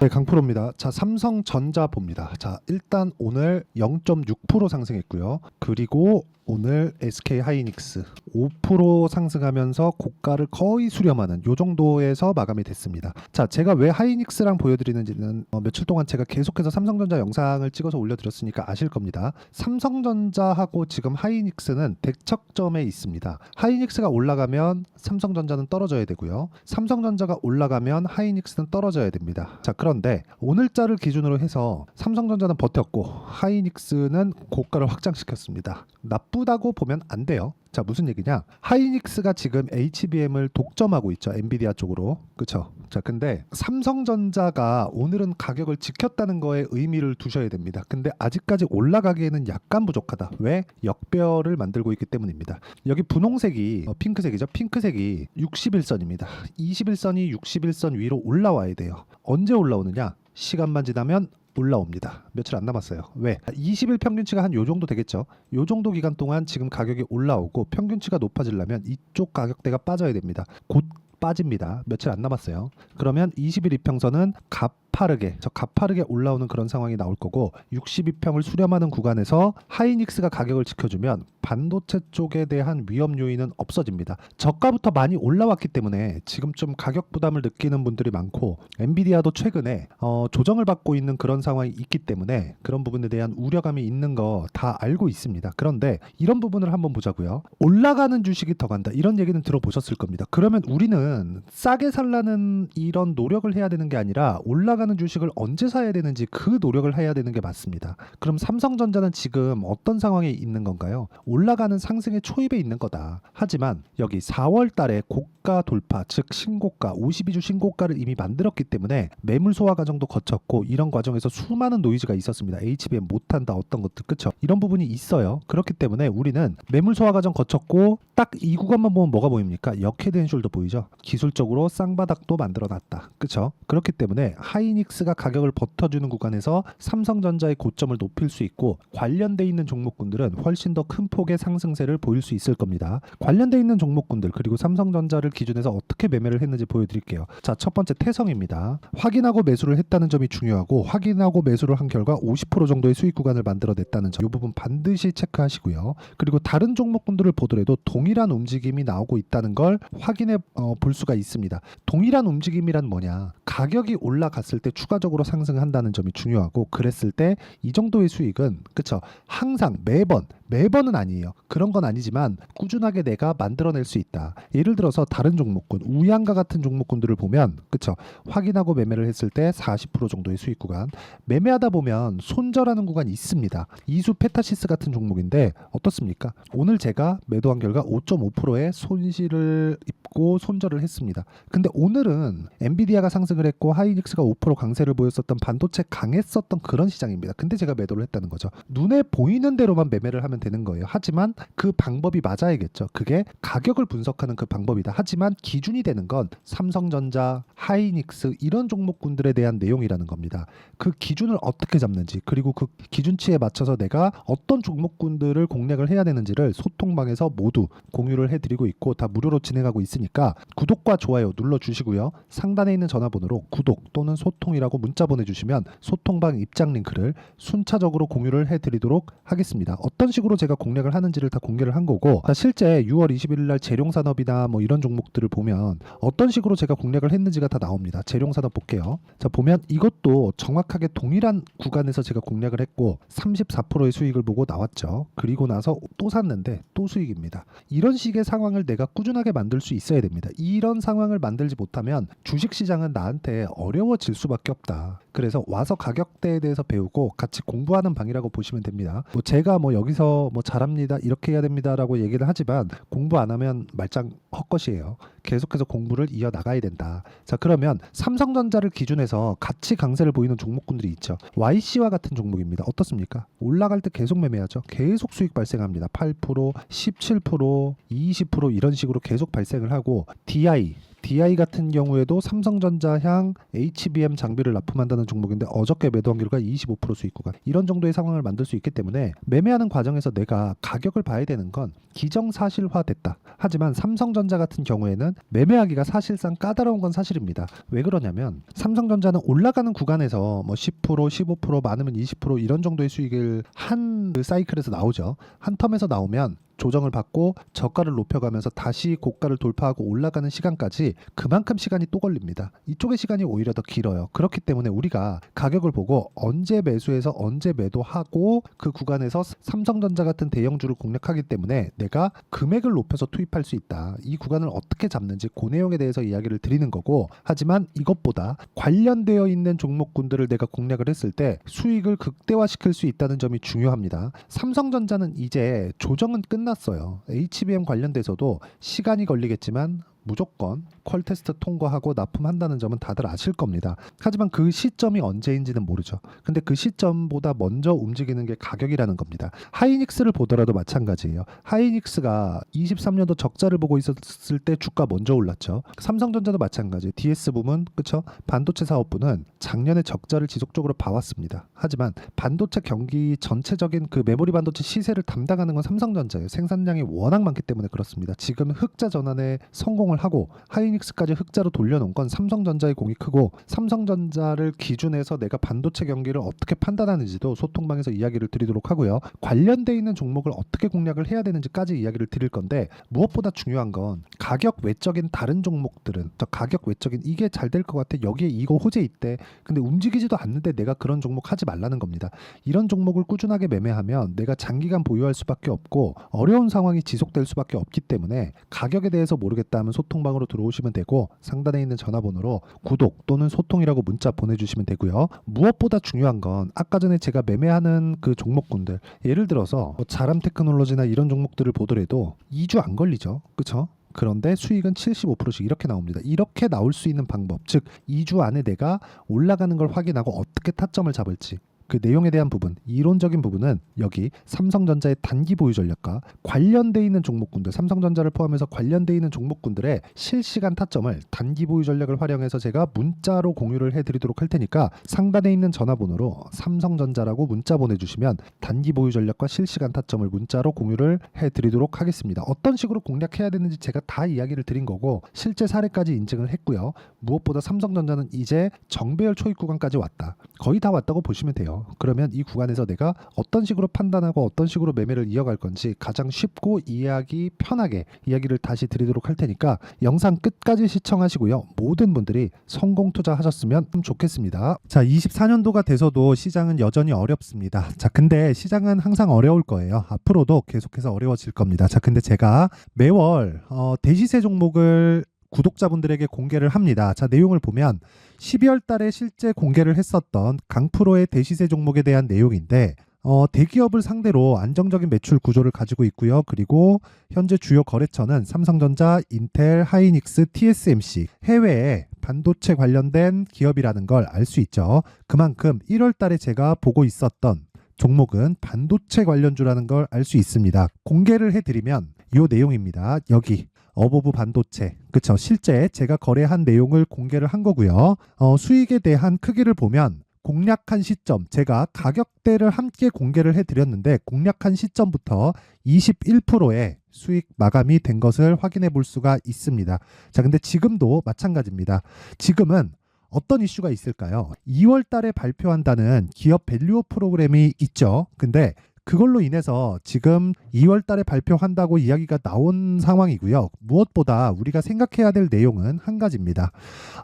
네, 강프로입니다. 자, 삼성전자 봅니다. 자, 일단 오늘 0.6% 상승했고요. 그리고 오늘 SK하이닉스 5% 상승하면서 고가를 거의 수렴하는 요 정도에서 마감이 됐습니다. 자, 제가 왜 하이닉스랑 보여드리는지는 며칠 동안 제가 계속해서 삼성전자 영상을 찍어서 올려드렸으니까 아실 겁니다. 삼성전자하고 지금 하이닉스는 대척점에 있습니다. 하이닉스가 올라가면 삼성전자는 떨어져야 되고요. 삼성전자가 올라가면 하이닉스는 떨어져야 됩니다. 자, 그런데 오늘자를 기준으로 해서 삼성전자는 버텼고 하이닉스는 고가를 확장시켰습니다. 나쁘다고 보면 안 돼요. 자, 무슨 얘기냐? 하이닉스가 지금 HBM을 독점하고 있죠. 엔비디아 쪽으로. 그쵸? 자, 근데 삼성전자가 오늘은 가격을 지켰다는 거에 의미를 두셔야 됩니다. 근데 아직까지 올라가기에는 약간 부족하다. 왜? 역별을 만들고 있기 때문입니다. 여기 분홍색이 핑크색이죠. 핑크색이 61선입니다. 21선이 61선 위로 올라와야 돼요. 언제 올라오느냐? 시간만 지나면 올라옵니다. 며칠 안 남았어요. 왜? 20일 평균치가 한 요 정도 되겠죠. 요 정도 기간 동안 지금 가격이 올라오고 평균치가 높아지려면 이쪽 가격대가 빠져야 됩니다. 곧 빠집니다. 며칠 안 남았어요. 그러면 20일 이평선은 가파르게 올라오는 그런 상황이 나올 거고 62평을 수렴하는 구간에서 하이닉스가 가격을 지켜주면 반도체 쪽에 대한 위험 요인은 없어집니다. 저가부터 많이 올라왔기 때문에 지금 좀 가격 부담을 느끼는 분들이 많고 엔비디아도 최근에 조정을 받고 있는 그런 상황이 있기 때문에 그런 부분에 대한 우려감이 있는 거 다 알고 있습니다. 그런데 이런 부분을 한번 보자고요. 올라가는 주식이 더 간다. 이런 얘기는 들어보셨을 겁니다. 그러면 우리는 싸게 살라는 이런 노력을 해야 되는 게 아니라 올라가는 주식을 언제 사야 되는지 그 노력을 해야 되는 게 맞습니다. 그럼 삼성전자는 지금 어떤 상황에 있는 건가요? 올라가는 상승의 초입에 있는 거다. 하지만 여기 4월 달에 고가 돌파, 즉 신고가, 52주 신고가를 이미 만들었기 때문에 매물 소화 과정도 거쳤고 이런 과정에서 수많은 노이즈가 있었습니다. HBM 못한다 어떤 것들, 그쵸? 이런 부분이 있어요. 그렇기 때문에 우리는 매물 소화 과정 거쳤고 딱 이 구간만 보면 뭐가 보입니까? 역헤드앤숄더 보이죠? 기술적으로 쌍바닥도 만들어놨다. 그쵸? 그렇기 때문에 하이닉스가 가격을 버텨주는 구간에서 삼성전자의 고점을 높일 수 있고 관련돼 있는 종목군들은 훨씬 더 큰 폭의 상승세를 보일 수 있을 겁니다. 관련돼 있는 종목군들 그리고 삼성전자를 기준해서 어떻게 매매를 했는지 보여드릴게요. 자, 첫 번째 태성입니다. 확인하고 매수를 했다는 점이 중요하고 확인하고 매수를 한 결과 50% 정도의 수익 구간을 만들어냈다는 점, 이 부분 반드시 체크하시고요. 그리고 다른 종목군들을 보더라도 동일한 움직임이 나오고 있다는 걸 확인해 볼 수가 있습니다. 동일한 움직임이란 뭐냐? 가격이 올라갔을 때 추가적으로 상승한다는 점이 중요하고 그랬을 때 이 정도의 수익은 그쵸? 항상 매번은 아니에요. 그런 건 아니지만 꾸준하게 내가 만들어낼 수 있다. 예를 들어서 다른 종목군, 우양과 같은 종목군들을 보면 그쵸? 확인하고 매매를 했을 때 40% 정도의 수익 구간, 매매하다 보면 손절하는 구간이 있습니다. 이수 페타시스 같은 종목인데 어떻습니까? 오늘 제가 매도한 결과 5.5%의 손실을 입고 손절을 했습니다. 근데 오늘은 엔비디아가 상승을 했고 하이닉스가 5% 강세를 보였었던 반도체 강했었던 그런 시장입니다. 근데 제가 매도를 했다는 거죠. 눈에 보이는 대로만 매매를 하면 되는 거예요. 하지만 그 방법이 맞아야겠죠. 그게 가격을 분석하는 그 방법이다. 하지만 기준이 되는 건 삼성전자, 하이닉스 이런 종목군들에 대한 내용이라는 겁니다. 그 기준을 어떻게 잡는지 그리고 그 기준치에 맞춰서 내가 어떤 종목군들을 공략을 해야 되는지를 소통방에서 모두 공유를 해드리고 있고 다 무료로 진행하고 있으니까 구독과 좋아요 눌러주시고요. 상단에 있는 전화번호로 구독 또는 소통이라고 문자 보내주시면 소통방 입장 링크를 순차적으로 공유를 해드리도록 하겠습니다. 어떤 식으로 제가 공략을 하는지를 다 공개를 한 거고 실제 6월 21일 날 재룡산업이나 뭐 이런 종목들을 보면 어떤 식으로 제가 공략을 했는지가 다 나옵니다. 재룡산업 볼게요. 자, 보면 이것도 정확하게 동일한 구간에서 제가 공략을 했고 34%의 수익을 보고 나왔죠. 그리고 나서 또 샀는데 또 수익입니다. 이런 식의 상황을 내가 꾸준하게 만들 수 있어야 됩니다. 이런 상황을 만들지 못하면 주식시장은 나한테 어려워질 수밖에 없다. 그래서 와서 가격대에 대해서 배우고 같이 공부하는 방이라고 보시면 됩니다. 뭐 제가 뭐 여기서 뭐 잘합니다 이렇게 해야 됩니다라고 얘기를 하지만 공부 안 하면 말짱 헛것이에요. 계속해서 공부를 이어나가야 된다. 자, 그러면 삼성전자를 기준해서 같이 강세를 보이는 종목군들이 있죠. YC와 같은 종목입니다. 어떻습니까? 올라갈 때 계속 매매하죠. 계속 수익 발생합니다. 8%, 17%, 20% 이런 식으로 계속 발생을 하고 DI DI 같은 경우에도 삼성전자향 HBM 장비를 납품한다는 종목인데 어저께 매도 확률가 25% 수익 구간, 이런 정도의 상황을 만들 수 있기 때문에 매매하는 과정에서 내가 가격을 봐야 되는 건 기정사실화됐다. 하지만 삼성전자 같은 경우에는 매매하기가 사실상 까다로운 건 사실입니다. 왜 그러냐면 삼성전자는 올라가는 구간에서 뭐 10%, 15%, 많으면 20% 이런 정도의 수익을 한 그 사이클에서 나오죠. 한 텀에서 나오면 조정을 받고 저가를 높여가면서 다시 고가를 돌파하고 올라가는 시간까지 그만큼 시간이 또 걸립니다. 이쪽의 시간이 오히려 더 길어요. 그렇기 때문에 우리가 가격을 보고 언제 매수해서 언제 매도하고 그 구간에서 삼성전자 같은 대형주를 공략하기 때문에 내가 금액을 높여서 투입할 수 있다. 이 구간을 어떻게 잡는지 그 내용에 대해서 이야기를 드리는 거고, 하지만 이것보다 관련되어 있는 종목군들을 내가 공략을 했을 때 수익을 극대화시킬 수 있다는 점이 중요합니다. 삼성전자는 이제 조정은 끝났어요. HBM 관련돼서도 시간이 걸리겠지만 무조건 퀄 테스트 통과하고 납품한다는 점은 다들 아실 겁니다. 하지만 그 시점이 언제인지는 모르죠. 근데 그 시점보다 먼저 움직이는 게 가격이라는 겁니다. 하이닉스를 보더라도 마찬가지예요. 하이닉스가 23년도 적자를 보고 있었을 때 주가 먼저 올랐죠. 삼성전자도 마찬가지. DS 부문, 그쵸? 반도체 사업부는 작년에 적자를 지속적으로 봐왔습니다. 하지만 반도체 경기 전체적인 그 메모리 반도체 시세를 담당하는 건 삼성전자예요. 생산량이 워낙 많기 때문에 그렇습니다. 지금 흑자 전환에 성공을 하고 하이닉스까지 흑자로 돌려놓은 건 삼성전자의 공이 크고, 삼성전자를 기준해서 내가 반도체 경기를 어떻게 판단하는지도 소통방에서 이야기를 드리도록 하고요. 관련돼 있는 종목을 어떻게 공략을 해야 되는지까지 이야기를 드릴 건데, 무엇보다 중요한 건 가격 외적인 다른 종목들은, 가격 외적인 이게 잘 될 것 같아, 여기에 이거 호재 있대, 근데 움직이지도 않는데 내가 그런 종목 하지 말라는 겁니다. 이런 종목을 꾸준하게 매매하면 내가 장기간 보유할 수밖에 없고 어려운 상황이 지속될 수밖에 없기 때문에 가격에 대해서 모르겠다 하면 소통방으로 들어오시면 되고, 상단에 있는 전화번호로 구독 또는 소통이라고 문자 보내주시면 되고요. 무엇보다 중요한 건 아까 전에 제가 매매하는 그 종목군들, 예를 들어서 뭐 자람 테크놀로지나 이런 종목들을 보더라도 2주 안 걸리죠. 그쵸? 그런데 수익은 75%씩 이렇게 나옵니다. 이렇게 나올 수 있는 방법, 즉 2주 안에 내가 올라가는 걸 확인하고 어떻게 타점을 잡을지, 그 내용에 대한 부분, 이론적인 부분은 여기 삼성전자의 단기 보유 전략과 관련돼 있는 종목군들, 삼성전자를 포함해서 관련돼 있는 종목군들의 실시간 타점을 단기 보유 전략을 활용해서 제가 문자로 공유를 해드리도록 할 테니까 상단에 있는 전화번호로 삼성전자라고 문자 보내주시면 단기 보유 전략과 실시간 타점을 문자로 공유를 해드리도록 하겠습니다. 어떤 식으로 공략해야 되는지 제가 다 이야기를 드린 거고 실제 사례까지 인증을 했고요. 무엇보다 삼성전자는 이제 정배열 초입 구간까지 왔다. 거의 다 왔다고 보시면 돼요. 그러면 이 구간에서 내가 어떤 식으로 판단하고 어떤 식으로 매매를 이어갈 건지 가장 쉽고 이해하기 편하게 이야기를 다시 드리도록 할 테니까 영상 끝까지 시청하시고요. 모든 분들이 성공 투자하셨으면 좋겠습니다. 자, 24년도가 돼서도 시장은 여전히 어렵습니다. 자, 근데 시장은 항상 어려울 거예요. 앞으로도 계속해서 어려워질 겁니다. 자, 근데 제가 매월 대시세 종목을 구독자분들에게 공개를 합니다. 자, 내용을 보면 12월 달에 실제 공개를 했었던 강프로의 대시세 종목에 대한 내용인데, 대기업을 상대로 안정적인 매출 구조를 가지고 있고요. 그리고 현재 주요 거래처는 삼성전자, 인텔, 하이닉스, TSMC, 해외에 반도체 관련된 기업이라는 걸 알 수 있죠. 그만큼 1월 달에 제가 보고 있었던 종목은 반도체 관련주라는 걸 알 수 있습니다. 공개를 해드리면 이 내용입니다. 여기 어보브 반도체, 그쵸? 실제 제가 거래한 내용을 공개를 한 거고요. 수익에 대한 크기를 보면 공략한 시점, 제가 가격대를 함께 공개를 해드렸는데 공략한 시점부터 21%의 수익 마감이 된 것을 확인해 볼 수가 있습니다. 자, 근데 지금도 마찬가지입니다. 지금은 어떤 이슈가 있을까요? 2월 달에 발표한다는 기업 밸류업 프로그램이 있죠. 근데 그걸로 인해서 지금 2월 달에 발표한다고 이야기가 나온 상황이고요. 무엇보다 우리가 생각해야 될 내용은 한 가지입니다.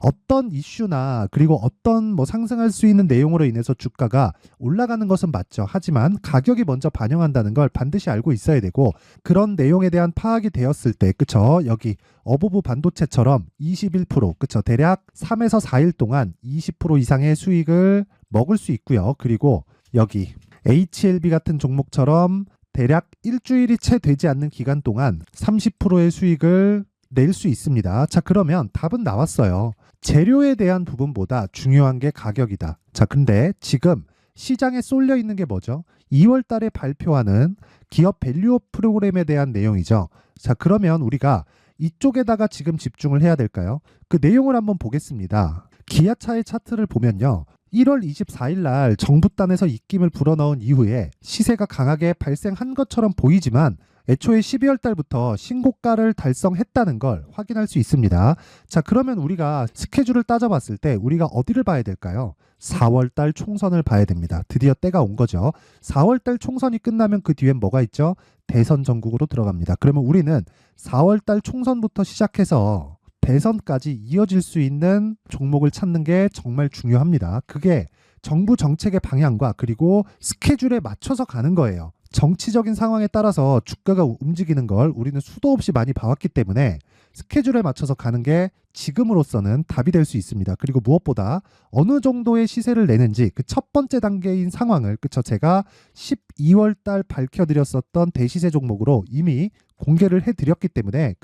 어떤 이슈나 그리고 어떤 상승할 수 있는 내용으로 인해서 주가가 올라가는 것은 맞죠. 하지만 가격이 먼저 반영한다는 걸 반드시 알고 있어야 되고, 그런 내용에 대한 파악이 되었을 때, 그쵸? 여기 어보브 반도체처럼 21%, 그쵸? 대략 3에서 4일 동안 20% 이상의 수익을 먹을 수 있고요. 그리고 여기 HLB 같은 종목처럼 대략 일주일이 채 되지 않는 기간 동안 30%의 수익을 낼 수 있습니다. 자, 그러면 답은 나왔어요. 재료에 대한 부분보다 중요한 게 가격이다. 자, 근데 지금 시장에 쏠려 있는 게 뭐죠? 2월 달에 발표하는 기업 밸류업 프로그램에 대한 내용이죠. 자, 그러면 우리가 이쪽에다가 지금 집중을 해야 될까요? 그 내용을 한번 보겠습니다. 기아차의 차트를 보면요. 1월 24일 날 정부단에서 입김을 불어넣은 이후에 시세가 강하게 발생한 것처럼 보이지만 애초에 12월 달부터 신고가를 달성했다는 걸 확인할 수 있습니다. 자, 그러면 우리가 스케줄을 따져봤을 때 우리가 어디를 봐야 될까요? 4월 달 총선을 봐야 됩니다. 드디어 때가 온 거죠. 4월 달 총선이 끝나면 그 뒤엔 뭐가 있죠? 대선 전국으로 들어갑니다. 그러면 우리는 4월 달 총선부터 시작해서 대선까지 이어질 수 있는 종목을 찾는 게 정말 중요합니다. 그게 정부 정책의 방향과 그리고 스케줄에 맞춰서 가는 거예요. 정치적인 상황에 따라서 주가가 움직이는 걸 우리는 수도 없이 많이 봐왔기 때문에 스케줄에 맞춰서 가는 게 지금으로서는 답이 될 수 있습니다. 그리고 무엇보다 어느 정도의 시세를 내는지 그 첫 번째 단계인 상황을 제가 12월 달 밝혀드렸었던 대시세 종목으로 이미 공개를 해드렸기 때문에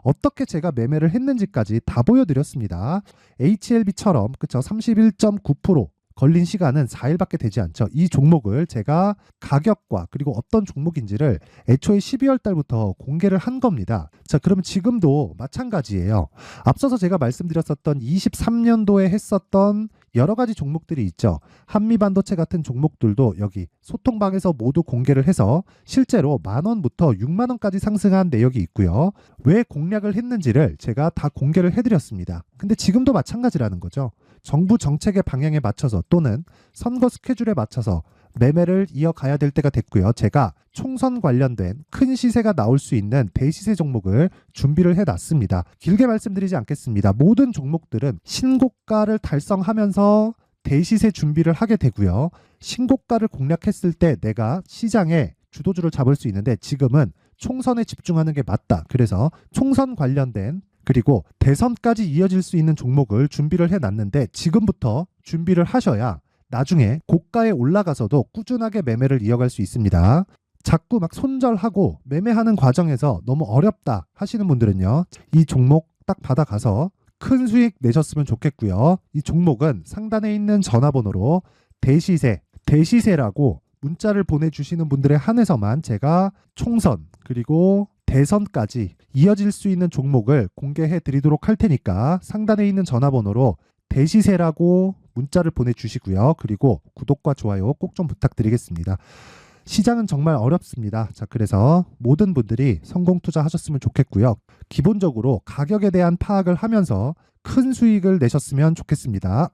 어떻게 제가 매매를 했는지까지 다 보여드렸습니다. HLB처럼 31.9% 걸린 시간은 4일밖에 되지 않죠. 이 종목을 제가 가격과 그리고 어떤 종목인지를 애초에 12월 달부터 공개를 한 겁니다. 자, 그러면 지금도 마찬가지예요. 앞서서 제가 말씀드렸었던 23년도에 했었던 여러 가지 종목들이 있죠. 한미반도체 같은 종목들도 여기 소통방에서 모두 공개를 해서 실제로 10,000원부터 60,000원까지 상승한 내역이 있고요. 왜 공략을 했는지를 제가 다 공개를 해드렸습니다. 근데 지금도 마찬가지라는 거죠. 정부 정책의 방향에 맞춰서 또는 선거 스케줄에 맞춰서 매매를 이어가야 될 때가 됐고요. 제가 총선 관련된 큰 시세가 나올 수 있는 대시세 종목을 준비를 해놨습니다. 길게 말씀드리지 않겠습니다. 모든 종목들은 신고가를 달성하면서 대시세 준비를 하게 되고요. 신고가를 공략했을 때 내가 시장에 주도주를 잡을 수 있는데 지금은 총선에 집중하는 게 맞다. 그래서 총선 관련된 그리고 대선까지 이어질 수 있는 종목을 준비를 해놨는데 지금부터 준비를 하셔야 나중에 고가에 올라가서도 꾸준하게 매매를 이어갈 수 있습니다. 자꾸 막 손절하고 매매하는 과정에서 너무 어렵다 하시는 분들은요. 이 종목 딱 받아가서 큰 수익 내셨으면 좋겠고요. 이 종목은 상단에 있는 전화번호로 대시세라고 문자를 보내주시는 분들에 한해서만 제가 총선 그리고 대선까지 이어질 수 있는 종목을 공개해 드리도록 할 테니까 상단에 있는 전화번호로 대시세라고 문자를 보내주시고요. 그리고 구독과 좋아요 꼭 좀 부탁드리겠습니다. 시장은 정말 어렵습니다. 자, 그래서 모든 분들이 성공 투자하셨으면 좋겠고요. 기본적으로 가격에 대한 파악을 하면서 큰 수익을 내셨으면 좋겠습니다.